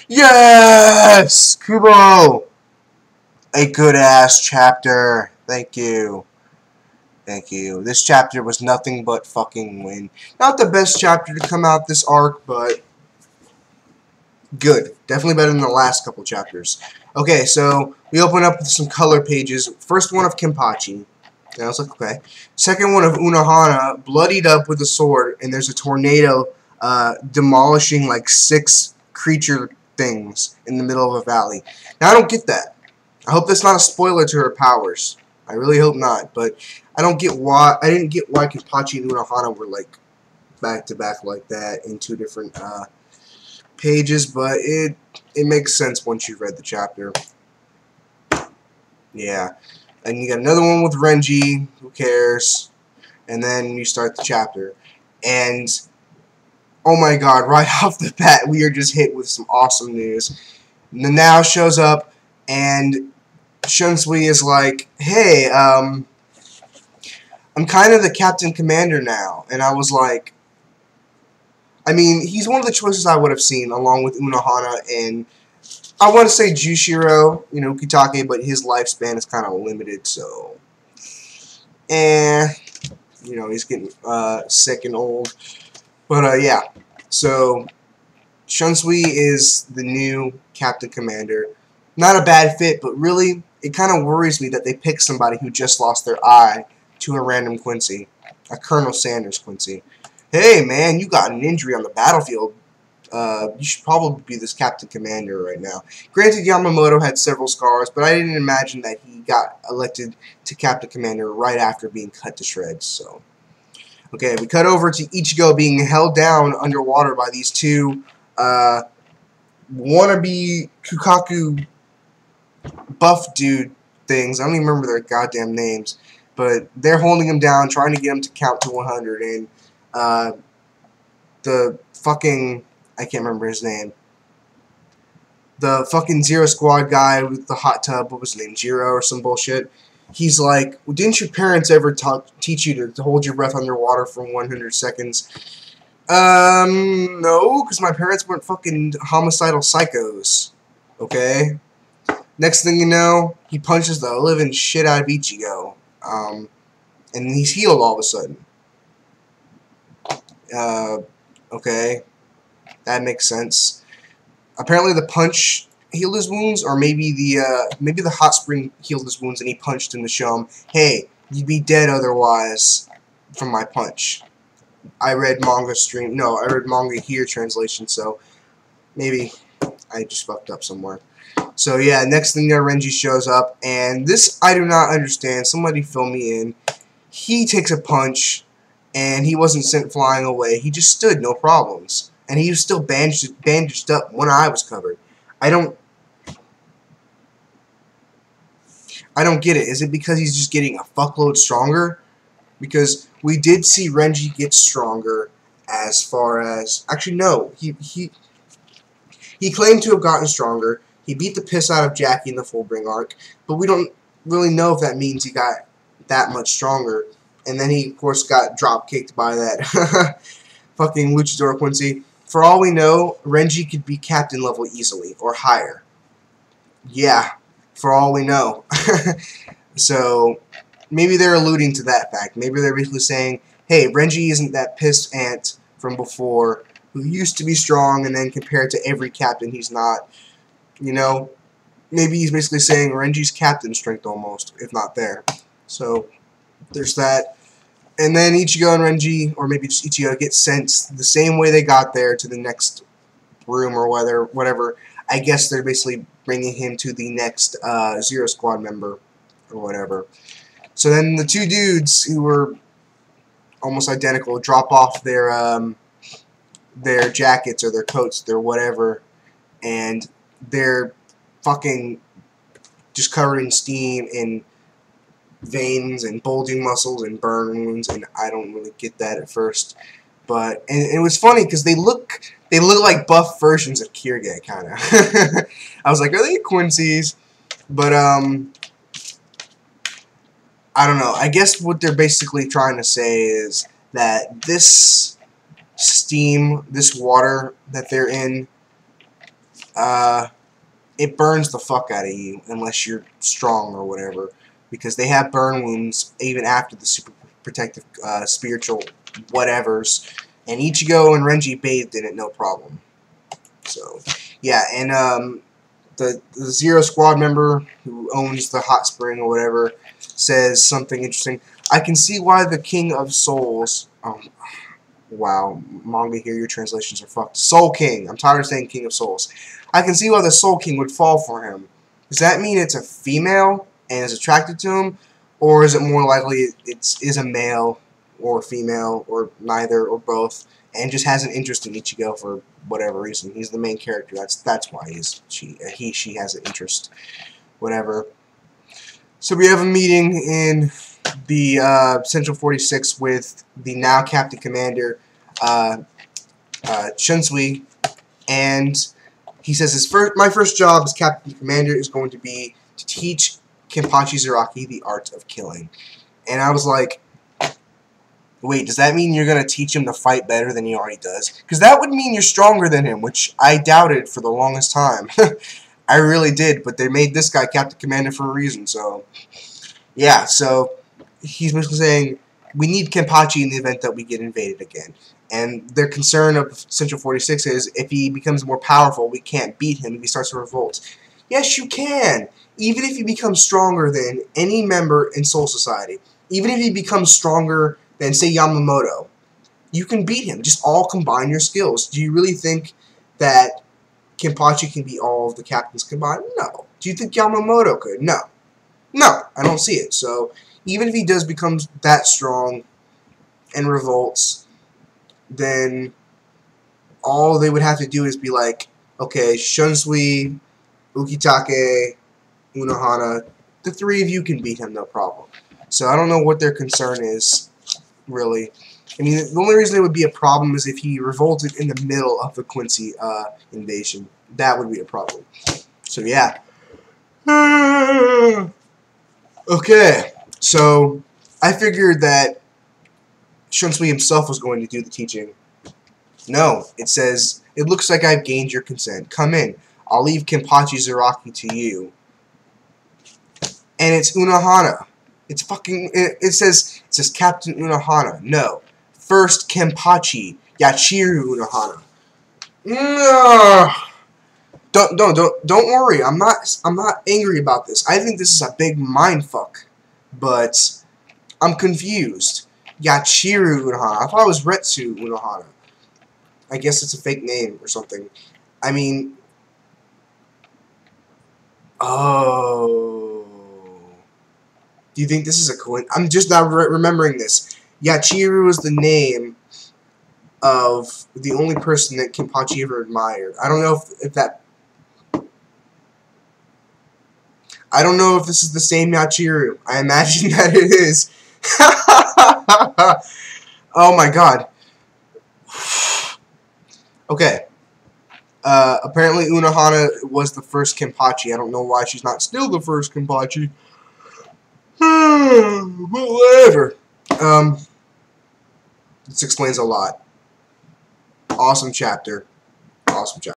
Yes! Kubo! A good-ass chapter. Thank you. Thank you. This chapter was nothing but fucking win. Not the best chapter to come out this arc, but good. Definitely better than the last couple chapters. Okay, so we open up with some color pages. First one of Kenpachi. And I was like, okay. Second one of Unohana, bloodied up with a sword, and there's a tornado demolishing like 6 creature things in the middle of a valley. Now, I don't get that. I hope that's not a spoiler to her powers. I really hope not, but I don't get why. I didn't get why Kenpachi and Unohana were like back to back like that in 2 different pages, but it makes sense once you've read the chapter. Yeah. And you got another one with Renji, who cares? And then you start the chapter. And, oh my god, right off the bat, we are just hit with some awesome news. Nanao shows up, and Shunsui is like, hey, I'm kind of the Captain Commander now. And I was like, I mean, he's one of the choices I would have seen, along with Unohana and I want to say Jushiro, you know, Kitake, but his lifespan is kind of limited, so you know, he's getting sick and old. But yeah, so Shunsui is the new Captain Commander. Not a bad fit, but really, it kind of worries me that they picked somebody who just lost their eye to a random Quincy, a Colonel Sanders Quincy. Hey man, you got an injury on the battlefield. You should probably be this Captain Commander right now. Granted, Yamamoto had several scars, but I didn't imagine that he got elected to Captain Commander right after being cut to shreds. So, okay, we cut over to Ichigo being held down underwater by these 2 wannabe Kukaku buff dude things. I don't even remember their goddamn names, but they're holding him down, trying to get him to count to 100, and the fucking... I can't remember his name. The fucking Zero Squad guy with the hot tub, what was his name, Jiro or some bullshit. He's like, well, didn't your parents ever teach you to hold your breath underwater for 100 seconds? No, because my parents weren't fucking homicidal psychos. Okay? Next thing you know, he punches the living shit out of Ichigo. And he's healed all of a sudden. Okay. That makes sense. Apparently the punch healed his wounds, or maybe the hot spring healed his wounds and he punched him to show him, hey, you'd be dead otherwise from my punch. I read manga here translation, so maybe I just fucked up somewhere. So yeah, next thing there, Renji shows up, and this I do not understand. Somebody fill me in. He takes a punch, and he wasn't sent flying away. He just stood, no problems. And he was still bandaged up. One eye was covered. I don't get it. Is it because he's just getting a fuckload stronger? Because we did see Renji get stronger as far as... Actually, no. He claimed to have gotten stronger. He beat the piss out of Jackie in the Fullbring arc. But we don't really know if that means he got that much stronger. And then he, of course, got drop-kicked by that fucking Luchador Quincy. For all we know, Renji could be captain level easily, or higher. Yeah, for all we know. So, maybe they're alluding to that fact. Maybe they're basically saying, hey, Renji isn't that pissed ant from before, who used to be strong, and then compared to every captain, he's not. You know, maybe he's basically saying Renji's captain strength almost, if not there. So, there's that. And then Ichigo and Renji, or maybe just Ichigo, get sent the same way they got there to the next room or whatever. I guess they're basically bringing him to the next Zero Squad member or whatever. So then the 2 dudes who were almost identical drop off their jackets or their coats, their whatever, and they're fucking just covered in steam and veins and bulging muscles and burn wounds, and I don't really get that at first. But and it was funny because they look like buff versions of Kirige, kind of. I was like, are they Quincy's? But I don't know. I guess what they're basically trying to say is that this steam, this water that they're in, it burns the fuck out of you unless you're strong or whatever, because they have burn wounds even after the super protective spiritual whatevers, and Ichigo and Renji bathed in it no problem. So yeah, and the Zero Squad member who owns the hot spring or whatever says something interesting. I can see why the King of Souls. Wow, manga here, your translations are fucked. Soul King. I'm tired of saying King of Souls. I can see why the Soul King would fall for him. Does that mean it's a female and is attracted to him, or is it more likely it is a male or female or neither or both, and just has an interest in Ichigo for whatever reason? He's the main character. That's why she has an interest, whatever. So we have a meeting in the Central 46 with the now Captain Commander Shunsui, and he says my first job as Captain Commander is going to be to teach Kenpachi Zaraki the art of killing. And I was like, wait, does that mean you're going to teach him to fight better than he already does? Because that would mean you're stronger than him, which I doubted for the longest time. I really did, but they made this guy Captain Commander for a reason, so yeah, so he's basically saying we need Kenpachi in the event that we get invaded again. And their concern of Central 46 is if he becomes more powerful, we can't beat him if he starts to revolt. Yes, you can! Even if he becomes stronger than any member in Soul Society, even if he becomes stronger than, say, Yamamoto, you can beat him. Just all combine your skills. Do you really think that Kenpachi can beat all of the captains combined? No. Do you think Yamamoto could? No. No, I don't see it. So, even if he does become that strong and revolts, then all they would have to do is be like, okay, Shunsui, Ukitake, Unohana, the three of you can beat him, no problem. So I don't know what their concern is, really. I mean, the only reason it would be a problem is if he revolted in the middle of the Quincy invasion. That would be a problem. So yeah. Okay, so I figured that Shunsui himself was going to do the teaching. No, it says, it looks like I've gained your consent. Come in. I'll leave Kenpachi Zaraki to you. And it's Unohana. It's fucking, it says Captain Unohana. No. First Kenpachi Yachiru Unohana. Don't worry. I'm not angry about this. I think this is a big mindfuck. But I'm confused. Yachiru Unohana. I thought it was Retsu Unohana. I guess it's a fake name or something. I mean, oh. Do you think this is a coincidence? I'm just not remembering this. Yachiru is the name of the only person that Kenpachi ever admired. I don't know if that... I don't know if this is the same Yachiru. I imagine that it is. Oh my god. Okay. Apparently Unohana was the first Kenpachi. I don't know why she's not still the first Kenpachi. But whatever. This explains a lot. Awesome chapter. Awesome chapter.